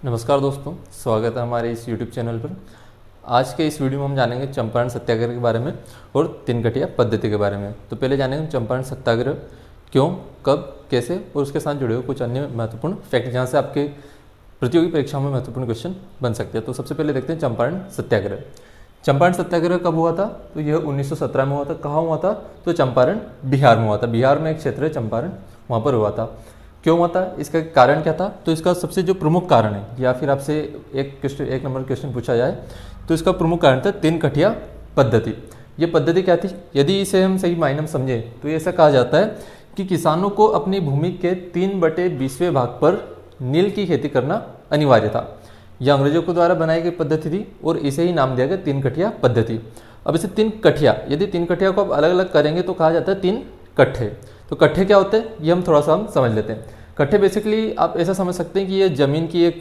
नमस्कार दोस्तों, स्वागत है हमारे इस YouTube चैनल पर। आज के इस वीडियो में हम जानेंगे चंपारण सत्याग्रह के बारे में और तिनकटिया पद्धति के बारे में। तो पहले जानेंगे चंपारण सत्याग्रह क्यों, कब, कैसे और उसके साथ जुड़े हुए कुछ अन्य महत्वपूर्ण फैक्ट जहाँ से आपके प्रतियोगी परीक्षाओं में महत्वपूर्ण क्वेश्चन बन सकते हैं। तो सबसे पहले देखते हैं चंपारण सत्याग्रह। चंपारण सत्याग्रह कब हुआ था? तो यह 1917 में हुआ था। कहाँ हुआ था? तो चंपारण बिहार में हुआ था। बिहार में एक क्षेत्र है चंपारण, वहाँ पर हुआ था। क्यों हुआ था, इसका कारण क्या था? तो इसका सबसे जो प्रमुख कारण है, या फिर आपसे एक नंबर क्वेश्चन पूछा जाए तो इसका प्रमुख कारण था तिनकटिया पद्धति। ये पद्धति क्या थी? यदि इसे हम सही मायने में समझें तो ये ऐसा कहा जाता है कि किसानों को अपनी भूमि के 3/20वें भाग पर नील की खेती करना अनिवार्य था। यह अंग्रेजों के द्वारा बनाई गई पद्धति थी और इसे ही नाम दिया गया तिनकटिया पद्धति। अब इसे तीन कठिया, यदि तीन कठिया को आप अलग अलग करेंगे तो कहा जाता है तीन कट्ठे। तो कट्ठे क्या होते हैं ये हम थोड़ा सा समझ लेते हैं। कट्ठे बेसिकली आप ऐसा समझ सकते हैं कि ये जमीन की एक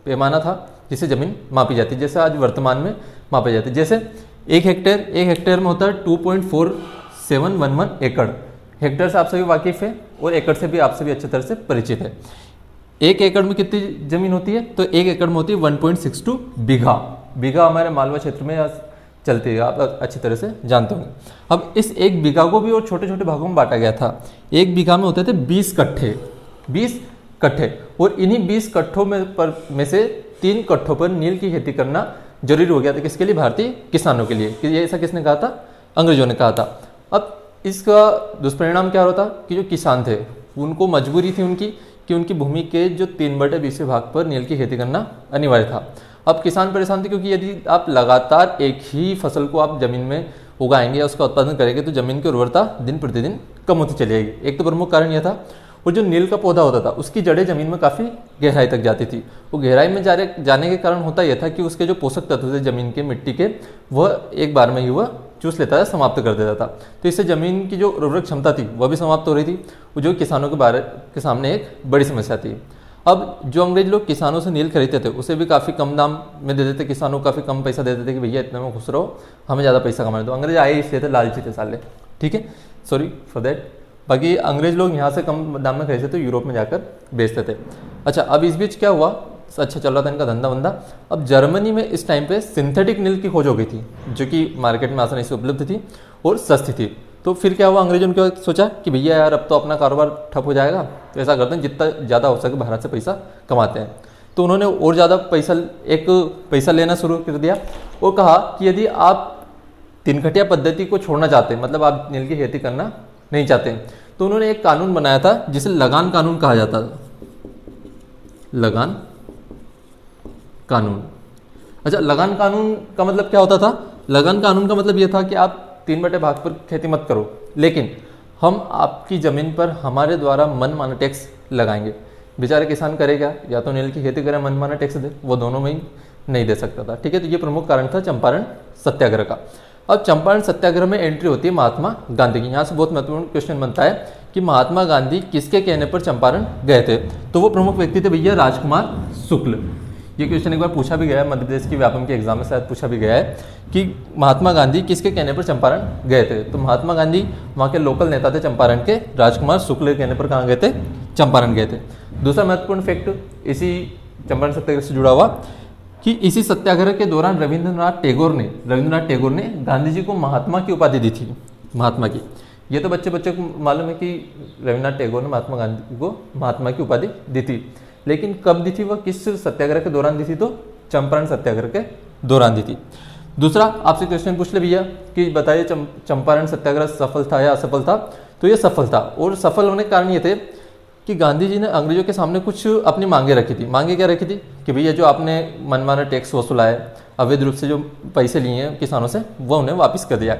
पैमाना था जिसे जमीन मापी जाती है, जैसे आज वर्तमान में मापी जाती है। जैसे एक हेक्टेयर में होता है 2.4711 एकड़। हेक्टेयर से आप सभी वाकिफ है और एकड़ से भी आप सभी अच्छी तरह से परिचित है। एक एकड़ में कितनी जमीन होती है? तो एक एकड़ में होती है 1.62 बीघा। बीघा हमारे मालवा क्षेत्र में चलती है, आप अच्छी तरह से जानते होंगे। अब इस एक बीघा को भी और छोटे छोटे भागों में बांटा गया था। एक बीघा में होते थे 20 कट्ठे, 20 कट्ठे, और इन्हीं 20 कट्ठों में से 3 कट्ठों पर नील की खेती करना जरूरी हो गया था। किसके लिए? भारतीय किसानों के लिए। कि ये ऐसा किसने कहा था? अंग्रेजों ने कहा था। अब इसका दुष्परिणाम क्या होता कि जो किसान थे उनको मजबूरी थी उनकी कि उनकी भूमि के जो 3/20वें भाग पर नील की खेती करना अनिवार्य था। अब किसान परेशान थे क्योंकि यदि आप लगातार एक ही फसल को आप जमीन में उगाएंगे या उसका उत्पादन करेंगे तो जमीन की उर्वरता दिन प्रतिदिन कम होती चली जाएगी। एक तो प्रमुख कारण यह था। और जो नील का पौधा होता था उसकी जड़ें जमीन में काफ़ी गहराई तक जाती थी। वो गहराई में जाने के कारण होता यह था कि उसके जो पोषक तत्व थे जमीन के, मिट्टी के, वह एक बार में ही वह चूस लेता था, समाप्त कर देता था। तो इससे जमीन की जो उर्वरक क्षमता थी वह भी समाप्त हो रही थी, वो जो किसानों के सामने एक बड़ी समस्या थी। अब जो अंग्रेज लोग किसानों से नील खरीदते थे उसे भी काफ़ी कम दाम में दे देते, किसानों को काफ़ी कम पैसा दे देते कि भैया इतने में खुश रहो, हमें ज़्यादा पैसा कमाने दो। अंग्रेज आए इसलिए थे, लालची थे साले, ठीक है, सॉरी फॉर दैट। बाकी अंग्रेज लोग यहाँ से कम दाम में खरीदते थे, यूरोप में जाकर बेचते थे। अच्छा, अब इस बीच क्या हुआ? अच्छा चल रहा था इनका धंधा वंदा। अब जर्मनी में इस टाइम पे सिंथेटिक नील की खोज हो गई थी जो कि मार्केट में आसानी से उपलब्ध थी और सस्ती थी। तो फिर क्या हुआ? अंग्रेजों ने सोचा कि भैया यार अब तो अपना कारोबार ठप हो जाएगा, तो ऐसा करते हैं जितना ज़्यादा हो सके भारत से पैसा कमाते हैं। तो उन्होंने और ज़्यादा पैसा लेना शुरू कर दिया और कहा कि यदि आप तिनकटिया पद्धति को छोड़ना चाहते हैं, मतलब आप नील की खेती करना नहीं चाहते, तो उन्होंने एक कानून बनाया था जिसे लगान कानून कहा जाता था। लगान कानून। अच्छा, लगान कानून का मतलब क्या होता था? लगान कानून का मतलब यह था कि आप 3/भाग पर खेती मत करो, लेकिन हम आपकी ज़मीन पर हमारे द्वारा मनमाना टैक्स लगाएंगे। बेचारे किसान करे क्या? या तो नील की खेती करे, मनमाना टैक्स दे, वो दोनों में ही नहीं दे सकता था, ठीक है। तो ये प्रमुख कारण था चंपारण सत्याग्रह का। अब चंपारण सत्याग्रह में एंट्री होती है महात्मा गांधी की। यहाँ से बहुत महत्वपूर्ण क्वेश्चन बनता है कि महात्मा गांधी किसके कहने पर चंपारण गए थे? तो वो प्रमुख व्यक्ति थे भैया राजकुमार शुक्ल। ये क्वेश्चन एक बार पूछा भी गया है, मध्य प्रदेश की व्यापम के एग्जाम में शायद पूछा भी गया है कि महात्मा गांधी किसके कहने पर चंपारण गए थे? तो महात्मा गांधी वहाँ के लोकल नेता थे चंपारण के, राजकुमार शुक्ल के कहने पर कहाँ गए थे? चंपारण गए थे। दूसरा महत्वपूर्ण फैक्ट इसी चंपारण सत्याग्रह से जुड़ा हुआ कि इसी सत्याग्रह के दौरान रविंद्रनाथ टैगोर ने गांधी जी को महात्मा की उपाधि दी थी। महात्मा की, ये तो बच्चे को मालूम है कि रविंद्रनाथ टैगोर ने महात्मा गांधी को महात्मा की उपाधि दी थी, लेकिन कब दी थी? वह किस सत्याग्रह के दौरान दी थी? तो चंपारण सत्याग्रह के दौरान दी थी। दूसरा आपसे क्वेश्चन पूछ ले भैया कि बताइए चंपारण सत्याग्रह सफल था या असफल था? तो ये सफल था, और सफल होने के कारण ये थे कि गांधी जी ने अंग्रेजों के सामने कुछ अपनी मांगे रखी थी। मांगे क्या रखी थी? कि भैया जो आपने मनमाना टैक्स वसूला है, अवैध रूप से जो पैसे लिए हैं किसानों से, वो उन्हें वापस कर दिया।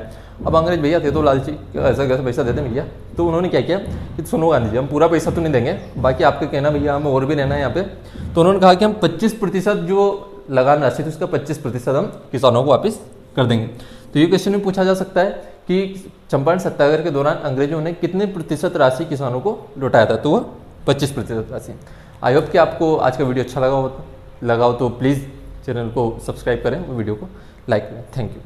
अब अंग्रेज भैया थे तो लालची, ऐसा कैसे पैसा देते भैया? तो उन्होंने क्या किया कि सुनो गांधी जी, हम पूरा पैसा तो नहीं देंगे, बाकी आपके कहना भैया हमें और भी रहना है यहाँ पे। तो उन्होंने कहा कि हम 25% जो लगान राशि थी उसका 25% हम किसानों को वापस कर देंगे। तो ये क्वेश्चन भी पूछा जा सकता है कि चंपारण सत्याग्रह के दौरान अंग्रेजों ने कितने प्रतिशत राशि किसानों को लौटाया था? तो वह 25% राशि। आई होप कि आपको आज का वीडियो अच्छा लगा हो तो प्लीज़ चैनल को सब्सक्राइब करें, वीडियो को लाइक करें। Thank you.